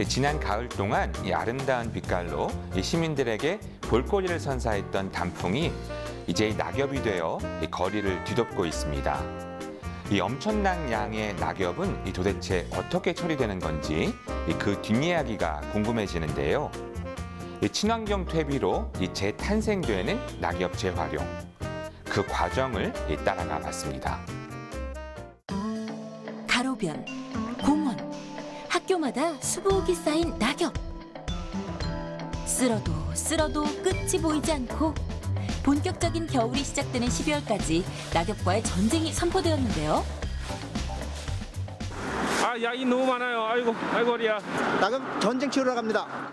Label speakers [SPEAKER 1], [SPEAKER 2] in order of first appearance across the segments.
[SPEAKER 1] 지난 가을 동안 이 아름다운 빛깔로 이 시민들에게 볼거리를 선사했던 단풍이 이제 낙엽이 되어 이 거리를 뒤덮고 있습니다. 이 엄청난 양의 낙엽은 이 도대체 어떻게 처리되는 건지 그 뒷이야기가 궁금해지는데요. 이 친환경 퇴비로 이 재탄생되는 낙엽 재활용, 그 과정을 따라가 봤습니다.
[SPEAKER 2] 가로변, 공원, 학교마다 수북이 쌓인 낙엽. 쓸어도 끝이 보이지 않고 본격적인 겨울이 시작되는 12월까지 낙엽과의 전쟁이 선포되었는데요.
[SPEAKER 3] 아, 약이 너무 많아요. 아이고 어리야.
[SPEAKER 4] 낙엽 전쟁 치르러 갑니다.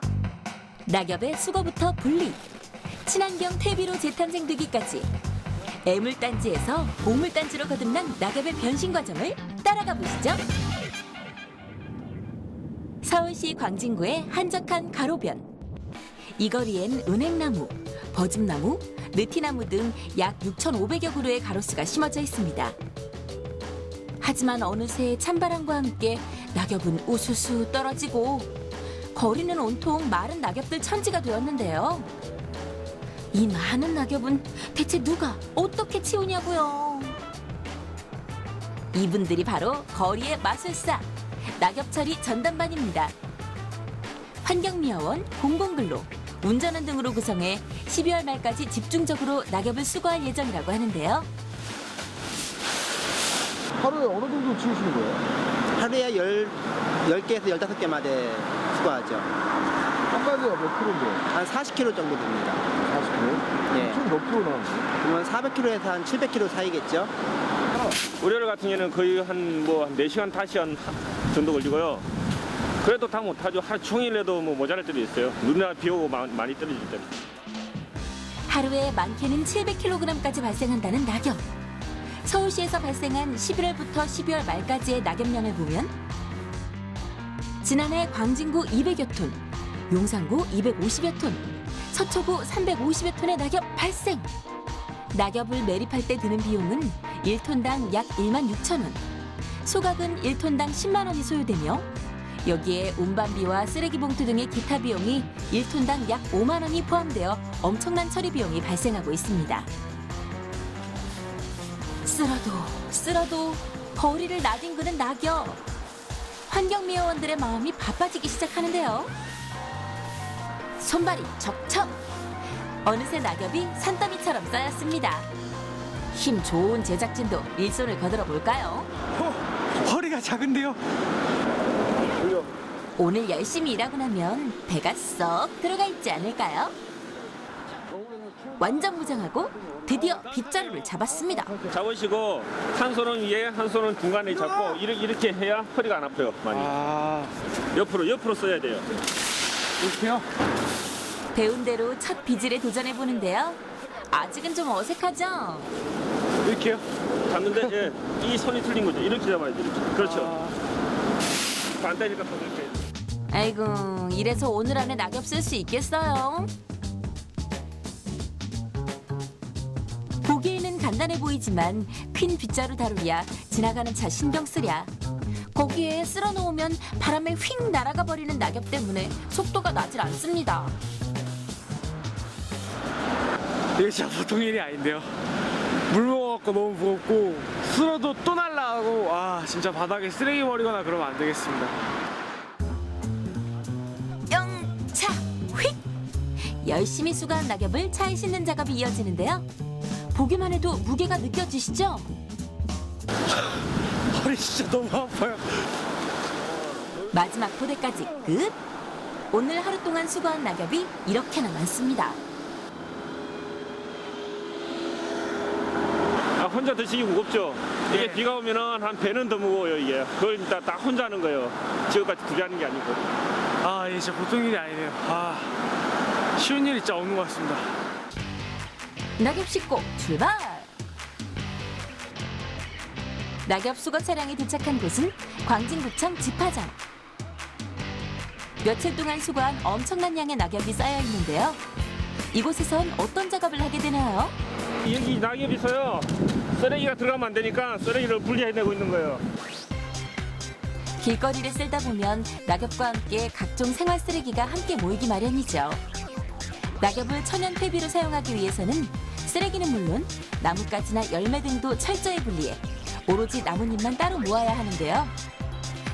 [SPEAKER 2] 낙엽의 수거부터 분리, 친환경 퇴비로 재탄생되기까지 애물단지에서 보물단지로 거듭난 낙엽의 변신 과정을 따라가 보시죠. 서울시 광진구의 한적한 가로변. 이 거리엔 은행나무, 버즘나무, 느티나무 등 약 6,500여 그루의 가로수가 심어져 있습니다. 하지만 어느새 찬바람과 함께 낙엽은 우수수 떨어지고 거리는 온통 마른 낙엽들 천지가 되었는데요. 이 많은 낙엽은 대체 누가 어떻게 치우냐고요? 이분들이 바로 거리의 마술사, 낙엽처리 전담반입니다. 환경미화원, 공공근로, 운전원 등으로 구성해 12월 말까지 집중적으로 낙엽을 수거할 예정이라고 하는데요.
[SPEAKER 5] 하루에 어느 정도 치우시는 거예요?
[SPEAKER 4] 하루에 10개에서 15개마다 수거하죠.
[SPEAKER 5] 한 가지가 몇 킬로인데?
[SPEAKER 4] 한 40kg 정도 됩니다.
[SPEAKER 5] 40kg?
[SPEAKER 4] 예.
[SPEAKER 5] 총 몇 킬로 나오는지?
[SPEAKER 4] 그러면 400kg에서 한 700kg 사이겠죠.
[SPEAKER 3] 월요일 같은 경우에는 거의 한 4시간, 5시간 정도 걸리고요. 그래도 다 못하죠. 하루 종일 해도 모자랄 때도 있어요. 눈이나 비 오고 많이 떨어질 때는.
[SPEAKER 2] 하루에 많게는 700kg까지 발생한다는 낙엽. 서울시에서 발생한 11월부터 12월 말까지의 낙엽량을 보면 지난해 광진구 200여 톤, 용산구 250여 톤, 서초구 350여 톤의 낙엽 발생. 낙엽을 매립할 때 드는 비용은 1톤당 약 1만 6천 원, 소각은 1톤당 10만 원이 소요되며 여기에 운반비와 쓰레기 봉투 등의 기타 비용이 1톤당 약 5만 원이 포함되어 엄청난 처리 비용이 발생하고 있습니다. 쓸어도 거리를 나뒹구는 낙엽. 환경미화원들의 마음이 바빠지기 시작하는데요. 손발이 척척. 어느새 낙엽이 산더미처럼 쌓였습니다. 힘 좋은 제작진도 일손을 거들어 볼까요?
[SPEAKER 6] 허리가 작은데요.
[SPEAKER 2] 오늘 열심히 일하고 나면 배가 쏙 들어가 있지 않을까요? 완전 무장하고 드디어 빗자루를 잡았습니다.
[SPEAKER 3] 잡으시고 한 손은 위에, 한 손은 중간에 잡고 이렇게 해야 허리가 안 아파요. 많이. 옆으로 써야 돼요.
[SPEAKER 6] 이렇게요?
[SPEAKER 2] 배운 대로 첫 비질에 도전해 보는데요. 아직은 좀 어색하죠?
[SPEAKER 3] 이렇게요. 잡는데 이 손이 틀린 거죠. 이렇게 잡아야 돼요. 이렇게. 그렇죠. 반대니까 더 이렇게.
[SPEAKER 2] 아이고, 이래서 오늘 안에 낙엽 쓸 수 있겠어요? 보기에는 간단해 보이지만 퀸 빗자루 다루랴, 지나가는 차 신경 쓰랴. 거기에 쓸어 놓으면 바람에 휙 날아가 버리는 낙엽 때문에 속도가 나질 않습니다.
[SPEAKER 6] 이게 진짜 보통 일이 아닌데요. 물 먹어갖고 너무 무겁고 쓸어도 또 날라가고 진짜 바닥에 쓰레기 버리거나 그러면 안 되겠습니다.
[SPEAKER 2] 영차 휙! 열심히 수거한 낙엽을 차에 싣는 작업이 이어지는데요. 보기만 해도 무게가 느껴지시죠?
[SPEAKER 6] 허리 진짜 너무 아파요.
[SPEAKER 2] 마지막 포대까지 끝! 오늘 하루 동안 수거한 낙엽이 이렇게나 많습니다.
[SPEAKER 3] 혼자 드시기 무겁죠. 이게
[SPEAKER 6] 네.
[SPEAKER 3] 비가 오면은 한 배는 더 무거워요. 이게 그걸 다 혼자 하는 거예요. 지금까지 둘이 하는 게 아니고.
[SPEAKER 6] 이게 진짜 보통 일이 아니네요. 쉬운 일이 진짜 없는 것 같습니다.
[SPEAKER 2] 낙엽 싣고 출발! 낙엽 수거 차량이 도착한 곳은 광진구청 집화장. 며칠 동안 수거한 엄청난 양의 낙엽이 쌓여 있는데요. 이곳에선 어떤 작업을 하게 되나요?
[SPEAKER 3] 여기 낙엽이서요. 쓰레기가 들어가면 안 되니까 쓰레기를 분리해내고 있는 거예요.
[SPEAKER 2] 길거리를 쓸다 보면 낙엽과 함께 각종 생활 쓰레기가 함께 모이기 마련이죠. 낙엽을 천연 퇴비로 사용하기 위해서는 쓰레기는 물론 나뭇가지나 열매 등도 철저히 분리해 오로지 나뭇잎만 따로 모아야 하는데요.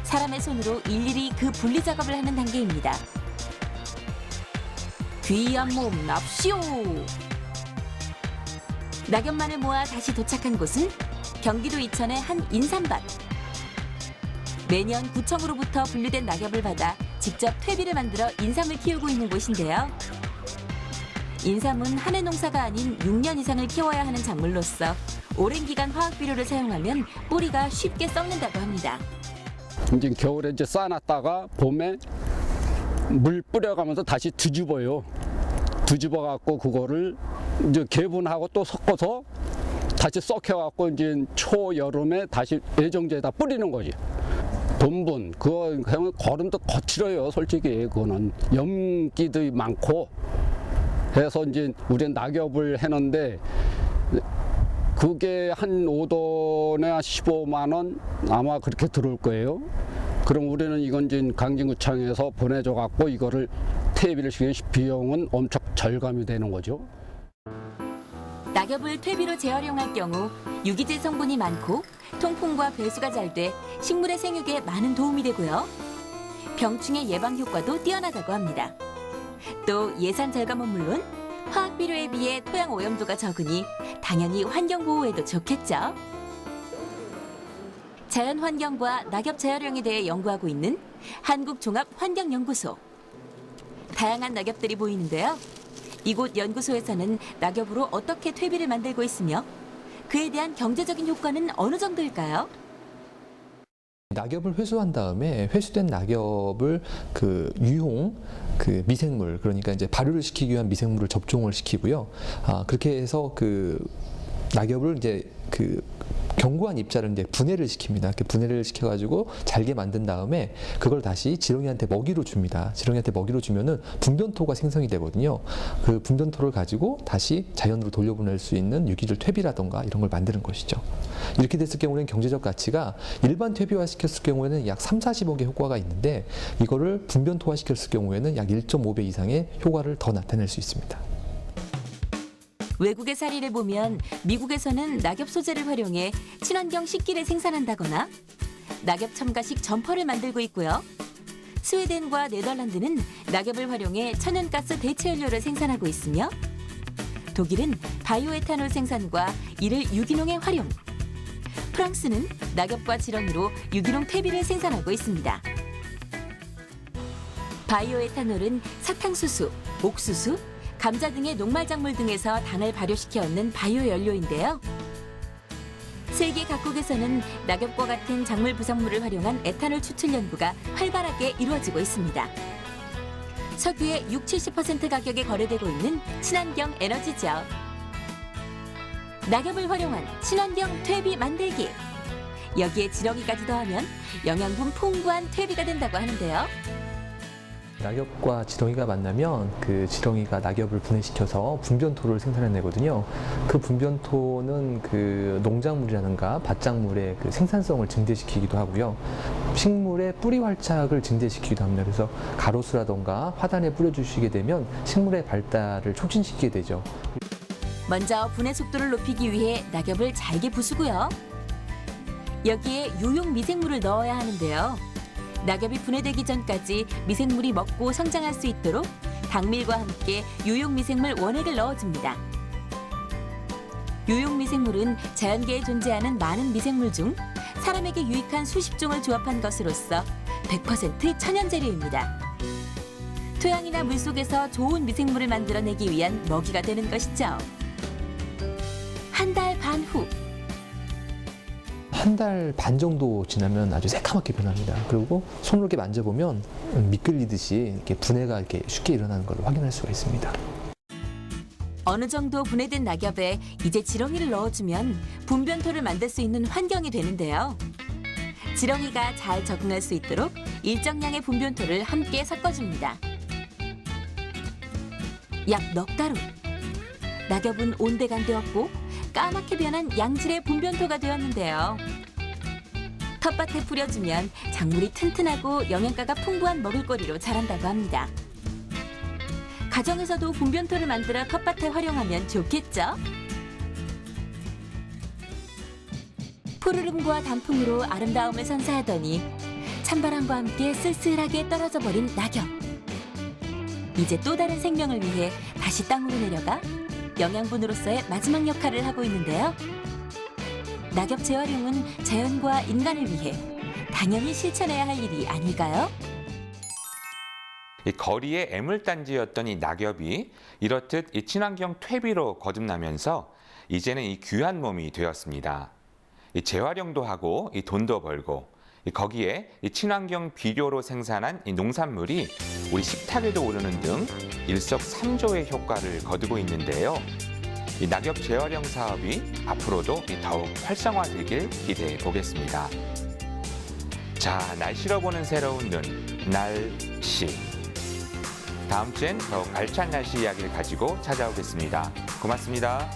[SPEAKER 2] 사람의 손으로 일일이 그 분리 작업을 하는 단계입니다. 귀한 몸 납시오! 낙엽만을 모아 다시 도착한 곳은 경기도 이천의 한 인삼밭. 매년 구청으로부터 분리된 낙엽을 받아 직접 퇴비를 만들어 인삼을 키우고 있는 곳인데요. 인삼은 한 해 농사가 아닌 6년 이상을 키워야 하는 작물로서 오랜 기간 화학 비료를 사용하면 뿌리가 쉽게 썩는다고 합니다.
[SPEAKER 7] 이제 겨울에 이제 쌓아놨다가 봄에 물 뿌려가면서 다시 뒤집어요. 뒤집어 갖고 그거를 이제 개분하고 또 섞어서 다시 썩혀갖고 이제 초여름에 다시 애정제에다 뿌리는 거지. 돈분 그거 하면 거름도 거칠어요. 솔직히 그거는 염기도 많고 해서 이제 우리 낙엽을 해는데 그게 한 5돈에 15만 원 아마 그렇게 들어올 거예요. 그럼 우리는 이건 이제 강진구청에서 보내줘 갖고 이거를 퇴비를 시키는 비용은 엄청 절감이 되는 거죠.
[SPEAKER 2] 낙엽을 퇴비로 재활용할 경우 유기질 성분이 많고 통풍과 배수가 잘 돼 식물의 생육에 많은 도움이 되고요. 병충해 예방 효과도 뛰어나다고 합니다. 또 예산 절감은 물론 화학 비료에 비해 토양 오염도가 적으니 당연히 환경 보호에도 좋겠죠. 자연 환경과 낙엽 재활용에 대해 연구하고 있는 한국종합환경연구소. 다양한 낙엽들이 보이는데요. 이곳 연구소에서는 낙엽으로 어떻게 퇴비를 만들고 있으며 그에 대한 경제적인 효과는 어느 정도일까요?
[SPEAKER 8] 낙엽을 회수한 다음에 회수된 낙엽을 유용 미생물, 그러니까 이제 발효를 시키기 위한 미생물을 접종을 시키고요. 그렇게 해서 낙엽을 이제 견고한 입자를 이제 분해를 시킵니다. 이렇게 분해를 시켜가지고 잘게 만든 다음에 그걸 다시 지렁이한테 먹이로 줍니다. 지렁이한테 먹이로 주면은 분변토가 생성이 되거든요. 그 분변토를 가지고 다시 자연으로 돌려보낼 수 있는 유기질 퇴비라던가 이런 걸 만드는 것이죠. 이렇게 됐을 경우에는 경제적 가치가 일반 퇴비화 시켰을 경우에는 약 30-40억의 효과가 있는데 이거를 분변토화 시켰을 경우에는 약 1.5배 이상의 효과를 더 나타낼 수 있습니다.
[SPEAKER 2] 외국의 사례를 보면 미국에서는 낙엽 소재를 활용해 친환경 식기를 생산한다거나 낙엽 첨가식 점퍼를 만들고 있고요. 스웨덴과 네덜란드는 낙엽을 활용해 천연가스 대체 연료를 생산하고 있으며 독일은 바이오에탄올 생산과 이를 유기농에 활용. 프랑스는 낙엽과 지렁이로 유기농 퇴비를 생산하고 있습니다. 바이오에탄올은 사탕수수, 옥수수, 감자 등의 녹말작물 등에서 당을 발효시켜 얻는 바이오 연료인데요. 세계 각국에서는 낙엽과 같은 작물 부성물을 활용한 에탄올 추출 연구가 활발하게 이루어지고 있습니다. 석유의 60-70% 가격에 거래되고 있는 친환경 에너지죠. 낙엽을 활용한 친환경 퇴비 만들기. 여기에 지렁이까지 더하면 영양분 풍부한 퇴비가 된다고 하는데요.
[SPEAKER 8] 낙엽과 지렁이가 만나면 그 지렁이가 낙엽을 분해시켜서 분변토를 생산해내거든요. 그 분변토는 그 농작물이라든가 밭작물의 그 생산성을 증대시키기도 하고요. 식물의 뿌리 활착을 증대시키기도 합니다. 그래서 가로수라든가 화단에 뿌려주시게 되면 식물의 발달을 촉진시키게 되죠.
[SPEAKER 2] 먼저 분해 속도를 높이기 위해 낙엽을 잘게 부수고요. 여기에 유용 미생물을 넣어야 하는데요. 낙엽이 분해되기 전까지 미생물이 먹고 성장할 수 있도록 당밀과 함께 유용 미생물 원액을 넣어줍니다. 유용 미생물은 자연계에 존재하는 많은 미생물 중 사람에게 유익한 수십 종을 조합한 것으로서 100% 천연 재료입니다. 토양이나 물속에서 좋은 미생물을 만들어내기 위한 먹이가 되는 것이죠. 한 달 반 후.
[SPEAKER 8] 한 달 반 정도 지나면 아주 새카맣게 변합니다. 그리고 손으로 이렇게 만져보면 미끌리듯이 이렇게 분해가 이렇게 쉽게 일어나는 걸 확인할 수가 있습니다.
[SPEAKER 2] 어느 정도 분해된 낙엽에 이제 지렁이를 넣어주면 분변토를 만들 수 있는 환경이 되는데요. 지렁이가 잘 적응할 수 있도록 일정량의 분변토를 함께 섞어줍니다. 약 넉 달 후, 낙엽은 온데간데 없고 까맣게 변한 양질의 분변토가 되었는데요. 텃밭에 뿌려주면 작물이 튼튼하고 영양가가 풍부한 먹을거리로 자란다고 합니다. 가정에서도 분변토를 만들어 텃밭에 활용하면 좋겠죠? 푸르름과 단풍으로 아름다움을 선사하더니 찬바람과 함께 쓸쓸하게 떨어져 버린 낙엽. 이제 또 다른 생명을 위해 다시 땅으로 내려가 영양분으로서의 마지막 역할을 하고 있는데요. 낙엽 재활용은 자연과 인간을 위해 당연히 실천해야 할 일이 아닐까요?
[SPEAKER 1] 이 거리의 애물단지였던 이 낙엽이 이렇듯 이 친환경 퇴비로 거듭나면서 이제는 이 귀한 몸이 되었습니다. 이 재활용도 하고 이 돈도 벌고 거기에 이 친환경 비료로 생산한 이 농산물이 우리 식탁에도 오르는 등 일석삼조의 효과를 거두고 있는데요. 이 낙엽 재활용 사업이 앞으로도 더욱 활성화되길 기대해 보겠습니다. 자, 날씨로 보는 새로운 눈, 날씨. 다음 주엔 더욱 알찬 날씨 이야기를 가지고 찾아오겠습니다. 고맙습니다.